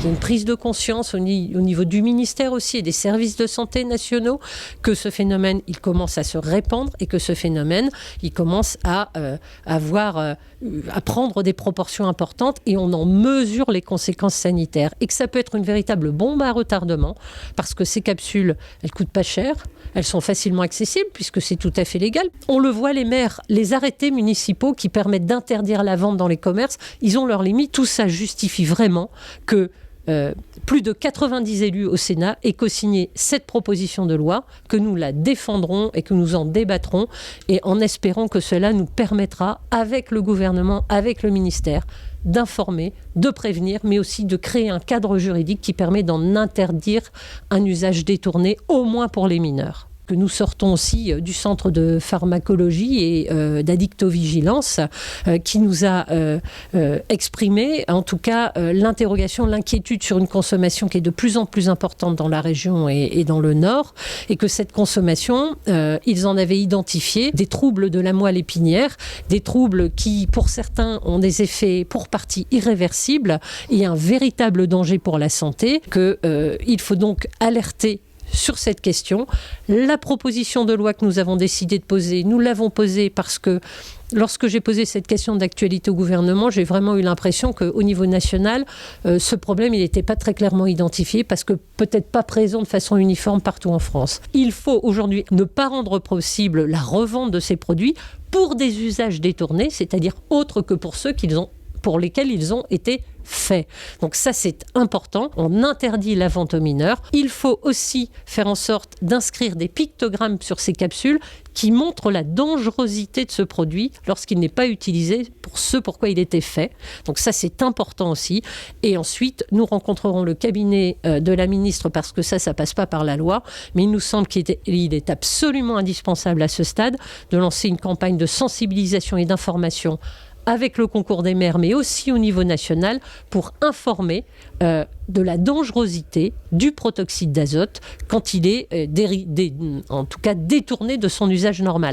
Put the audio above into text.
qu'il y ait une prise de conscience au niveau du ministère aussi et des services de santé nationaux, que ce phénomène, il commence à se répandre et que ce phénomène, il commence à prendre des proportions importantes et on en mesure les conséquences sanitaires. Et que ça peut être une véritable bombe à retardement parce que ces capsules, elles coûtent pas cher, elles sont facilement accessibles puisque c'est tout à fait légal. On le voit, les maires, les arrêtés municipaux qui permettent d'interdire la vente dans les commerces, ils ont leurs limites. Tout ça justifie vraiment que plus de 90 élus au Sénat aient co-signé cette proposition de loi, que nous la défendrons et que nous en débattrons, et en espérant que cela nous permettra, avec le gouvernement, avec le ministère, d'informer, de prévenir, mais aussi de créer un cadre juridique qui permet d'en interdire un usage détourné, au moins pour les mineurs. Que nous sortons aussi du centre de pharmacologie et d'addictovigilance qui nous a exprimé, en tout cas, l'interrogation, l'inquiétude sur une consommation qui est de plus en plus importante dans la région et dans le Nord, et que cette consommation, ils en avaient identifié des troubles de la moelle épinière, des troubles qui, pour certains, ont des effets pour partie irréversibles et un véritable danger pour la santé, qu'il faut donc alerter sur cette question. La proposition de loi que nous avons décidé de poser, nous l'avons posée parce que lorsque j'ai posé cette question d'actualité au gouvernement, j'ai vraiment eu l'impression qu'au niveau national, ce problème, il n'était pas très clairement identifié parce que peut-être pas présent de façon uniforme partout en France. Il faut aujourd'hui ne pas rendre possible la revente de ces produits pour des usages détournés, c'est-à-dire autres que pour ceux pour lesquels ils ont été faits. Donc ça, c'est important. On interdit la vente aux mineurs. Il faut aussi faire en sorte d'inscrire des pictogrammes sur ces capsules qui montrent la dangerosité de ce produit lorsqu'il n'est pas utilisé pour ce pourquoi il était fait. Donc ça, c'est important aussi. Et ensuite, nous rencontrerons le cabinet de la ministre parce que ça passe pas par la loi. Mais il nous semble qu'il est absolument indispensable à ce stade de lancer une campagne de sensibilisation et d'information avec le concours des maires, mais aussi au niveau national, pour informer de la dangerosité du protoxyde d'azote quand il est en tout cas détourné de son usage normal.